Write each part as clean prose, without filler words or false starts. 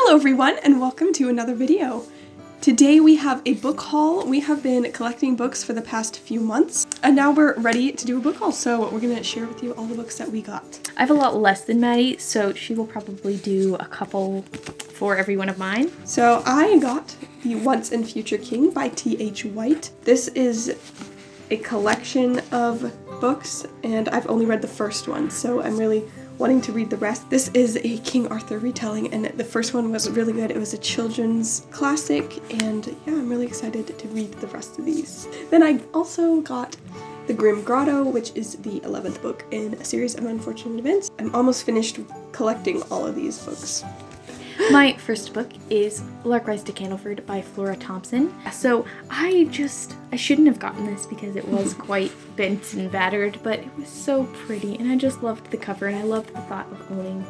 Hello everyone and welcome to another video. Today we have a book haul. We have been collecting books for the past few months and now we're ready to do a book haul, so we're going to share with you all the books that we got. I have a lot less than Maddie, so she will probably do a couple for every one of mine. So I got The Once and Future King by T.H. White. This is a collection of books and I've only read the first one, so I'm really wanting to read the rest. This is a King Arthur retelling and the first one was really good. It was a children's classic and yeah, I'm really excited to read the rest of these. Then I also got The Grim Grotto, which is the 11th book in a series of unfortunate events. I'm almost finished collecting all of these books. My first book is Lark Rise to Candleford by Flora Thompson. So I shouldn't have gotten this because it was quite bent and battered, but it was so pretty and I just loved the cover and I loved the thought of owning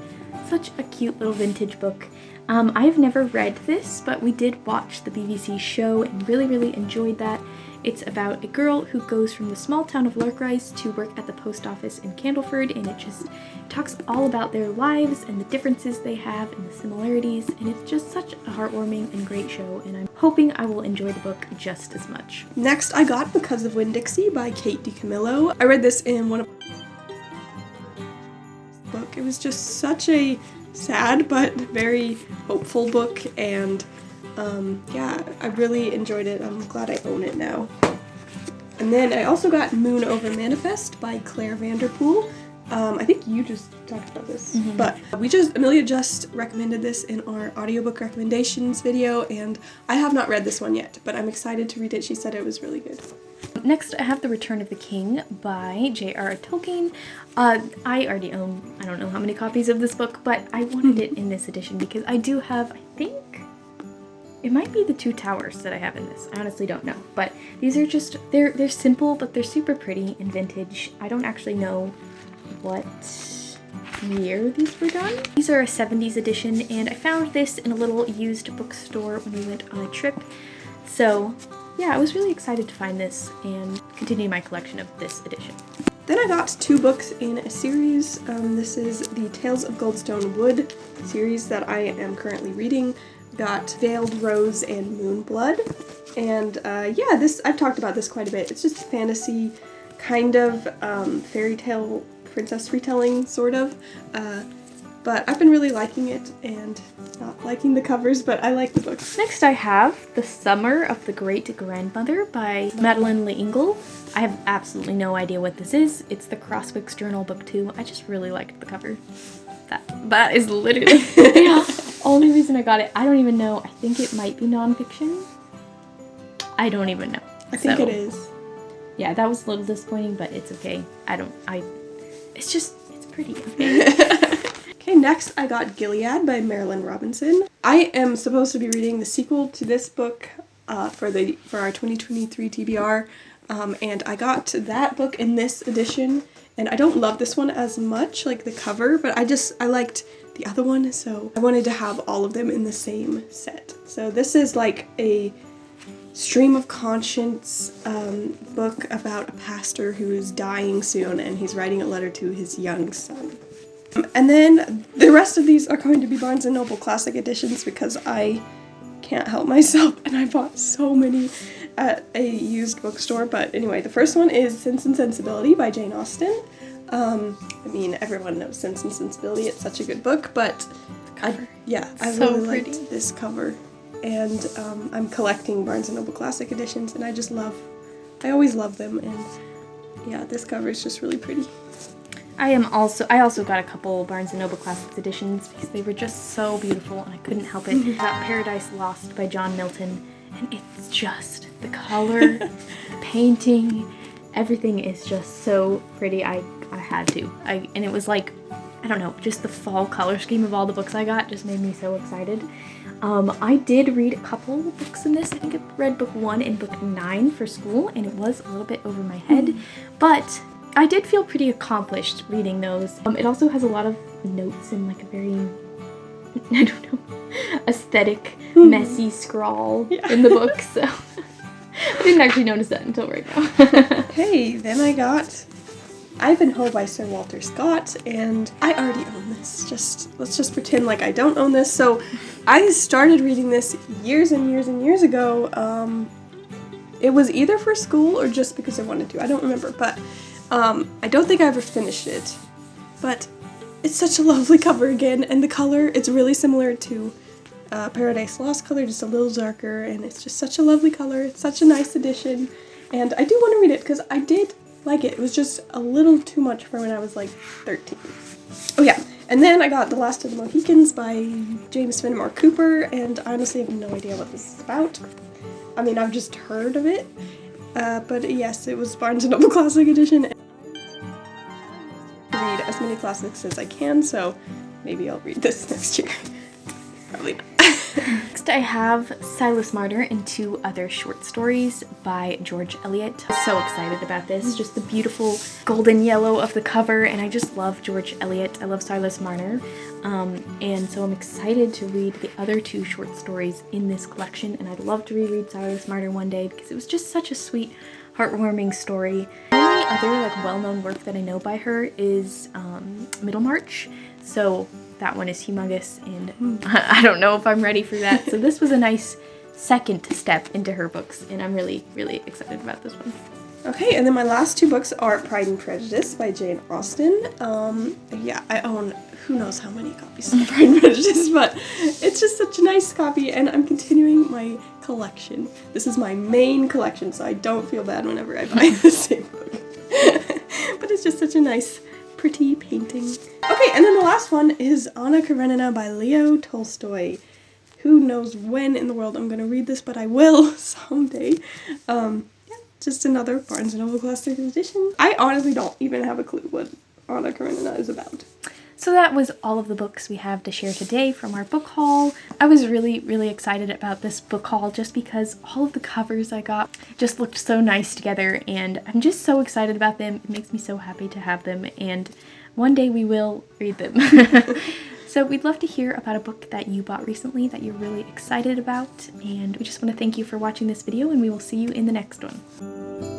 such a cute little vintage book. I've never read this, but we did watch the BBC show and really enjoyed that. It's about a girl who goes from the small town of Lark Rise to work at the post office in Candleford, and it just talks all about their lives and the differences they have and the similarities, and it's just such a heartwarming and great show, and I'm hoping I will enjoy the book just as much. Next I got Because of Winn-Dixie by Kate DiCamillo. I read this in one of book. It was just such a sad but very hopeful book, and yeah, I really enjoyed it. I'm glad I own it now. And then I also got Moon Over Manifest by Claire Vanderpool. I think you just talked about this, but Amelia just recommended this in our audiobook recommendations video, and I have not read this one yet, but I'm excited to read it. She said it was really good. Next, I have The Return of the King by J.R.R. Tolkien. I already own, I don't know how many copies of this book, but I wanted it in this edition because I do have, I think, it might be the Two Towers that I have in this. I honestly don't know. But these are just, they're simple, but they're super pretty and vintage. I don't actually know what year these were done. These are a 70s edition, and I found this in a little used bookstore when we went on a trip. So yeah, I was really excited to find this and continue my collection of this edition. Then I got two books in a series. This is the Tales of Goldstone Wood series that I am currently reading. Got Veiled Rose and Moonblood, and yeah, I've talked about this quite a bit. It's just fantasy, kind of fairy tale princess retelling, sort of, but I've been really liking it and not liking the covers, but I like the books. Next I have The Summer of the Great Grandmother by Madeleine L'Engle. I have absolutely no idea what this is. It's the Crosswicks Journal Book 2. I just really liked the cover. That is literally the only reason I got it. I don't even know. I think it might be nonfiction. I don't even know. I think it is. Yeah, that was a little disappointing, but it's okay. It's pretty, okay? Okay, next I got Gilead by Marilyn Robinson. I am supposed to be reading the sequel to this book for our 2023 TBR, and I got that book in this edition. And I don't love this one as much, like the cover, but I liked the other one, so I wanted to have all of them in the same set. So this is like a stream of conscience book about a pastor who is dying soon, and he's writing a letter to his young son. And then the rest of these are going to be Barnes & Noble Classic Editions because I can't help myself, and I bought so many at a used bookstore. But anyway, the first one is Sense and Sensibility by Jane Austen. I mean, everyone knows Sense and Sensibility. It's such a good book, but I really liked this cover. And I'm collecting Barnes & Noble Classic Editions, and I always love them, and yeah, this cover is just really pretty. I also got a couple Barnes & Noble Classics editions because they were just so beautiful and I couldn't help it. I got Paradise Lost by John Milton, and it's just the color, the painting, everything is just so pretty. I had to. And it was like, I don't know, just the fall color scheme of all the books I got just made me so excited. I did read a couple books in this. I think I read book 1 and book 9 for school, and it was a little bit over my head, but I did feel pretty accomplished reading those. It also has a lot of notes and like a very, I don't know, aesthetic, messy scrawl in the book, so I didn't actually notice that until right now. Okay, then I got Ive Been Ho by Sir Walter Scott, and I already own this. Let's just pretend like I don't own this. So I started reading this years and years and years ago. It was either for school or just because I wanted to. I don't remember, but I don't think I ever finished it. But it's such a lovely cover again, and the color, it's really similar to Paradise Lost color, just a little darker, and it's just such a lovely color. It's such a nice addition, and I do want to read it because I did like it. It was just a little too much for when I was like 13. Oh yeah, and then I got The Last of the Mohicans by James Fenimore Cooper, and I honestly have no idea what this is about. I mean, I've just heard of it, but yes, it was Barnes & Noble Classic Edition. I read as many classics as I can, so maybe I'll read this next year. Probably not. Next I have Solis Martyr and 2 other short stories by George Eliot. So excited about this. Just the beautiful golden yellow of the cover, and I just love George Eliot. I love Solis Martyr. And so I'm excited to read the other 2 short stories in this collection, and I'd love to reread Solis Martyr one day because it was just such a sweet, heartwarming story. The only other well-known work that I know by her is Middlemarch. So that one is humongous, and I don't know if I'm ready for that. So this was a nice second step into her books, and I'm really, really excited about this one. Okay, and then my last 2 books are Pride and Prejudice by Jane Austen. Yeah, I own who knows how many copies of Pride and Prejudice, but it's just such a nice copy, and I'm continuing my collection. This is my main collection, so I don't feel bad whenever I buy the same book. But it's just such a nice, pretty painting. Okay, and then the last one is Anna Karenina by Leo Tolstoy. Who knows when in the world I'm going to read this, but I will someday. Yeah, just another Barnes & Noble Classic Edition. I honestly don't even have a clue what Anna Karenina is about. So that was all of the books we have to share today from our book haul. I was really, really excited about this book haul just because all of the covers I got just looked so nice together, and I'm just so excited about them. It makes me so happy to have them, and one day we will read them. So we'd love to hear about a book that you bought recently that you're really excited about, and we just want to thank you for watching this video, and we will see you in the next one.